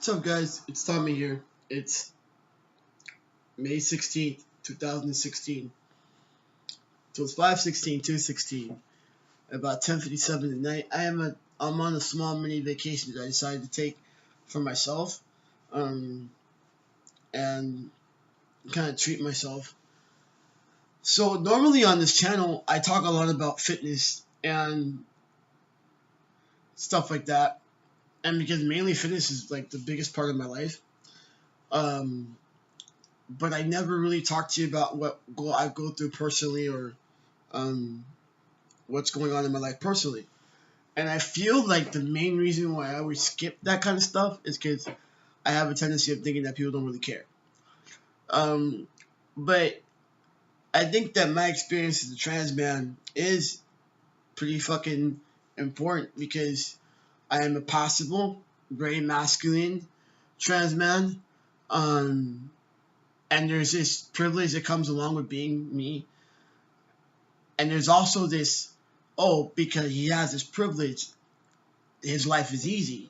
What's up, guys? It's Tommy here. It's May 16th, 2016. So it's 5/16/2/16, about 10:57 at night. I'm on a small mini vacation that I decided to take for myself, um, and kind of treat myself. So normally on this channel, I talk a lot about fitness and stuff like that, and because mainly fitness is like the biggest part of my life. Um, but I never really talk to you about what I go through personally or um, what's going on in my life personally. And I feel like the main reason why I always skip that kind of stuff is because I have a tendency of thinking that people don't really care. Um, but I think that my experience as a trans man is pretty fucking important because I am a possible, very masculine trans man. Um, and there's this privilege that comes along with being me. And there's also this, oh, because he has this privilege, his life is easy.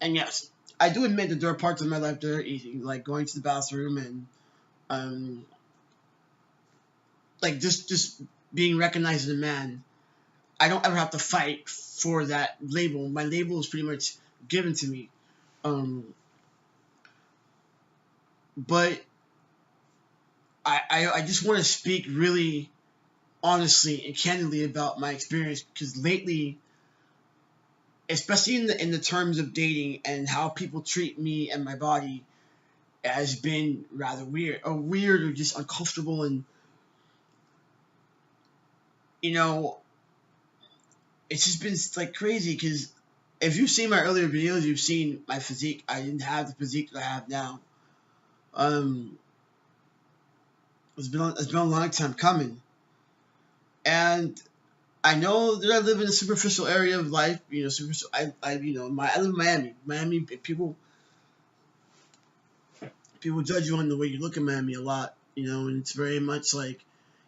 And yes, I do admit that there are parts of my life that are easy, like going to the bathroom and um, like just being recognized as a man. I don't ever have to fight for that label. My label is pretty much given to me. Um, but I just want to speak really honestly and candidly about my experience because lately, especially in the terms of dating and how people treat me and my body, has been rather weird or just uncomfortable. And you know, it's just been like crazy because if you've seen my earlier videos, you've seen my physique. I didn't have the physique that I have now. Um, it's been a long time coming, and I know that I live in a superficial area of life. You know, superficial. I live in Miami. Miami people judge you on the way you look at Miami a lot. You know, and it's very much like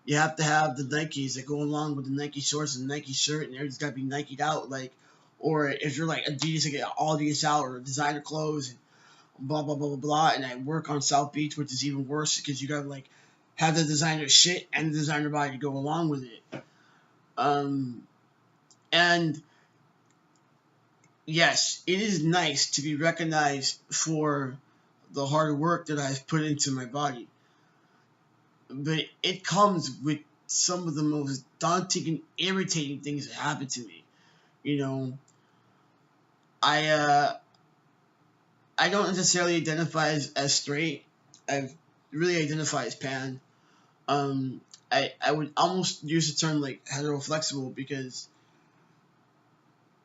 you have to have the Nikes that go along with the Nike shorts and the Nike shirt, and everything's got to be Nike'd out. Like, or if you're like Adidas, you get all Adidas out or designer clothes and blah blah blah blah blah. And I work on South Beach, which is even worse because you gotta like have the designer shit and the designer body to go along with it. Um, and yes, it is nice to be recognized for the hard work that I've put into my body, but it comes with some of the most daunting and irritating things that happen to me. You know, I uh, I don't necessarily identify as straight. I really identify as pan. Um, I would almost use the term like heteroflexible because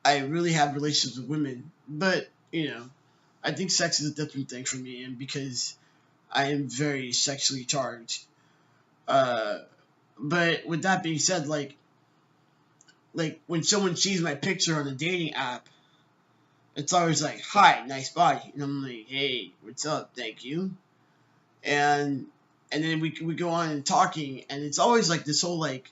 I really have relationships with women, but you know, I think sex is a different thing for me, and because I am very sexually charged. Uh, but with that being said, like when someone sees my picture on a dating app, it's always like, "Hi, nice body," and I'm like, "Hey, what's up? Thank you." And then we go on and talking, and it's always like this whole like,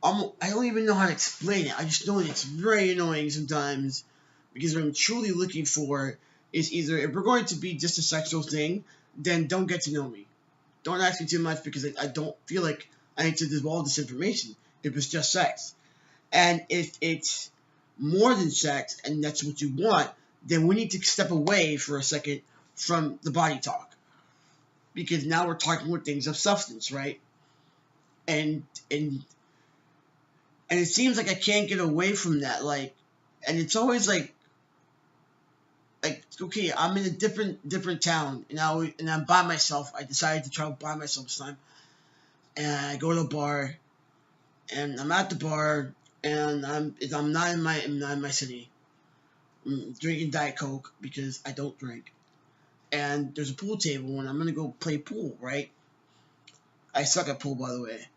I don't even know how to explain it. I just know it's very annoying sometimes because what I'm truly looking for is either if we're going to be just a sexual thing, then don't get to know me. Don't ask me too much because I don't feel like I need to divulge this information if it's just sex. And if it's more than sex and that's what you want, then we need to step away for a second from the body talk because now we're talking with things of substance, right? And and and it seems like I can't get away from that. Like, and it's always like okay, I'm in a different town, and I'm by myself. I decided to travel by myself this time, and I go to a bar, and I'm at the bar, and I'm not in my city. I'm drinking Diet Coke because I don't drink, and there's a pool table, and I'm gonna go play pool. Right? I suck at pool, by the way.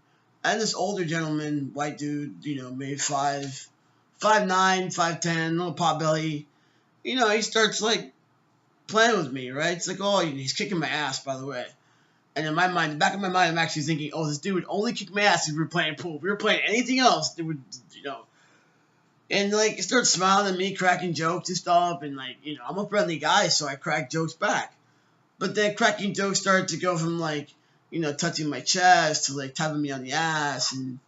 And this older gentleman, white dude, you know, maybe 5'9", 5'10", little pot belly. You know, he starts like playing with me, right? It's like, oh, he's kicking my ass, by the way. And in my mind, the back of my mind, I'm actually thinking, oh, this dude would only kick my ass if we were playing pool. If we were playing anything else, it would, you know. And like, it starts smiling at me, cracking jokes and stuff. And like, I'm a friendly guy, so I crack jokes back. But then cracking jokes started to go from like, touching my chest to like tapping me on the ass. And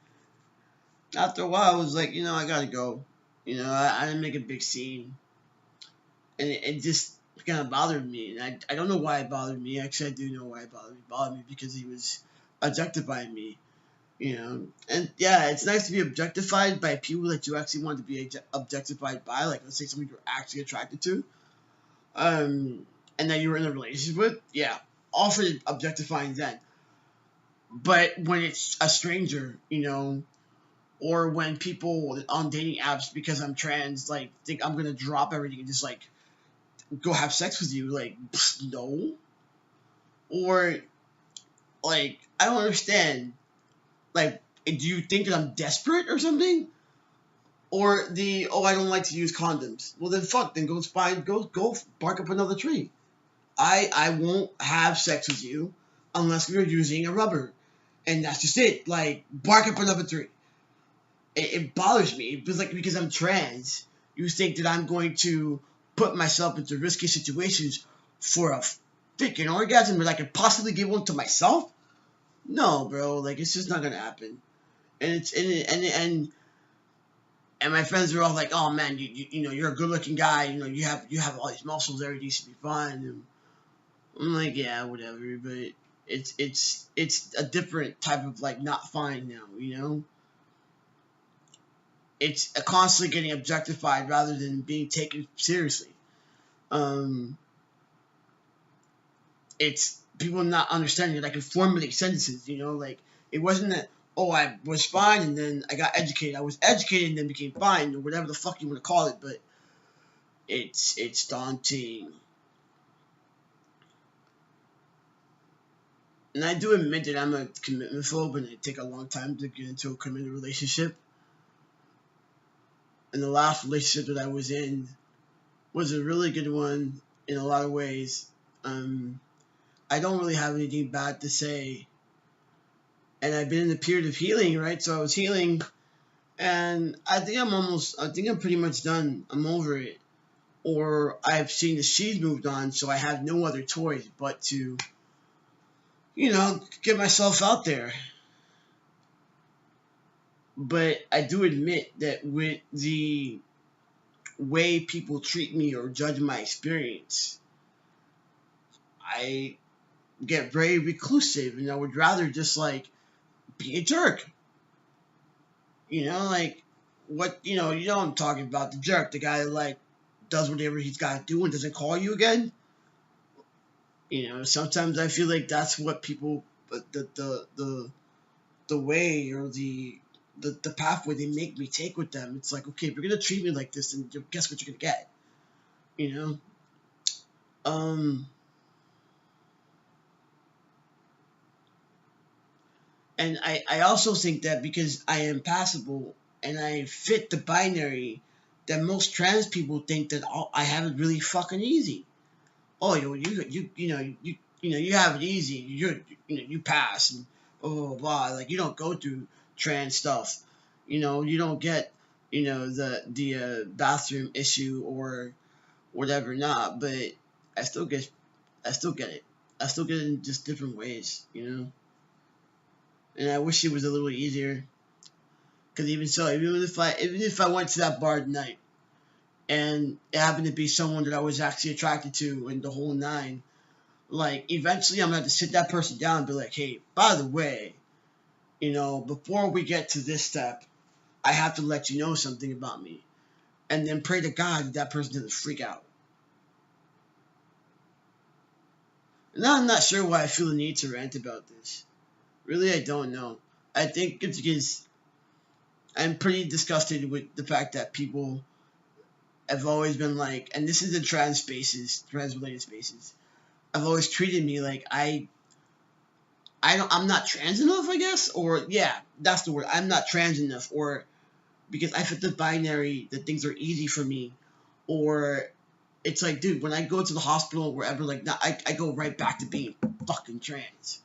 after a while, I was like, I gotta go. I didn't make a big scene. And it just kind of bothered me. And I don't know why it bothered me. Actually, I do know why it bothered me. It bothered me because he was objectifying me. And yeah, it's nice to be objectified by people that you actually want to be objectified by, like let's say someone you're actually attracted to, and that you were in a relationship with. Yeah, all for objectifying then. But when it's a stranger, or when people on dating apps, because I'm trans, like think I'm gonna drop everything and just like go have sex with you, like no. Or like, I don't understand. Like, do you think that I'm desperate or something? Or I don't like to use condoms. Well then fuck, then go bark up another tree. I won't have sex with you unless we're using a rubber. And that's just it. Like, bark up another tree. It bothers me. It's like, because I'm trans, you think that I'm going to put myself into risky situations for a freaking orgasm that I could possibly give one to myself? No, bro. Like, it's just not gonna happen. And it's and my friends are all like, "Oh man, you're a good looking guy. You have all these muscles. Everything should be fine." And I'm like, "Yeah, whatever." But it's a different type of like not fine now. It's constantly getting objectified rather than being taken seriously. Um, it's people not understanding that I can formulate sentences. Like, it wasn't that, oh, I was fine and then I got educated. I was educated and then became fine, or whatever the fuck you want to call it. But it's daunting. And I do admit that I'm a commitment phobe and it take a long time to get into a committed relationship. And the last relationship that I was in was a really good one in a lot of ways. I don't really have anything bad to say. And I've been in a period of healing, right? So I was healing, and I think I'm pretty much done. I'm over it. Or I've seen the she's moved on, so I have no other choice but to, get myself out there. But I do admit that with the way people treat me or judge my experience, I get very reclusive, and I would rather just like be a jerk. Like, what, I'm talking about, the jerk, the guy that like does whatever he's got to do and doesn't call you again. Sometimes I feel like that's what people, the way or the pathway they make me take with them. It's like, okay, if you're gonna treat me like this, then guess what you're gonna get. You know. Um, and I also think that because I am passable and I fit the binary, that most trans people think that I have it really fucking easy. Oh, you have it easy. You pass and blah blah blah. Like, you don't go through trans stuff. You don't get the bathroom issue or whatever not. But I still get I still get it. I still get it in just different ways. And I wish it was a little easier. Because even so, even if I went to that bar tonight and it happened to be someone that I was actually attracted to and the whole nine, like, eventually I'm gonna have to sit that person down and be like, hey, by the way, before we get to this step, I have to let you know something about me. And then pray to God that that person doesn't freak out. Now I'm not sure why I feel the need to rant about this. Really, I don't know. I think it's because I'm pretty disgusted with the fact that people have always been like, and this is in trans related spaces, have always treated me like I'm not trans enough, I guess, or yeah, that's the word. I'm not trans enough, or because I fit the binary that things are easy for me, or it's like, dude, when I go to the hospital or wherever, like, I go right back to being fucking trans.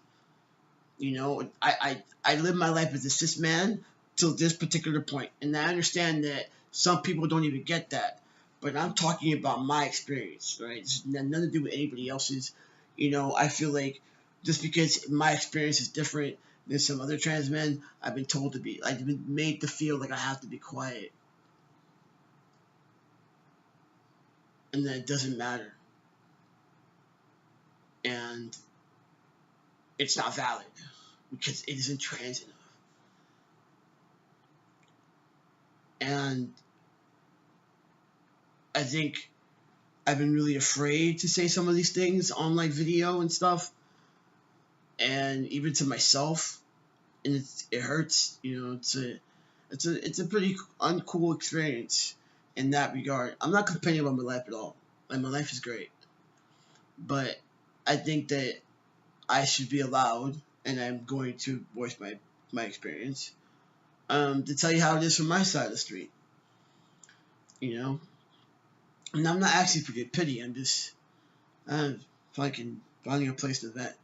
I live my life as a cis man till this particular point, and I understand that Some people don't even get that. But I'm talking about my experience, right? It's nothing to do with anybody else's. I feel like just because my experience is different than some other trans men, I've been told to be, I've been made to feel like I have to be quiet. And that it doesn't matter. And it's not valid because it isn't trans enough. And I think I've been really afraid to say some of these things on like video and stuff, and even to myself, and it hurts. It's a pretty uncool experience in that regard. I'm not complaining about my life at all. Like, my life is great, but I think that I should be allowed, and I'm going to voice my experience, to tell you how it is from my side of the street. You know, and I'm not asking for your pity. I'm just fucking finding a place to vent.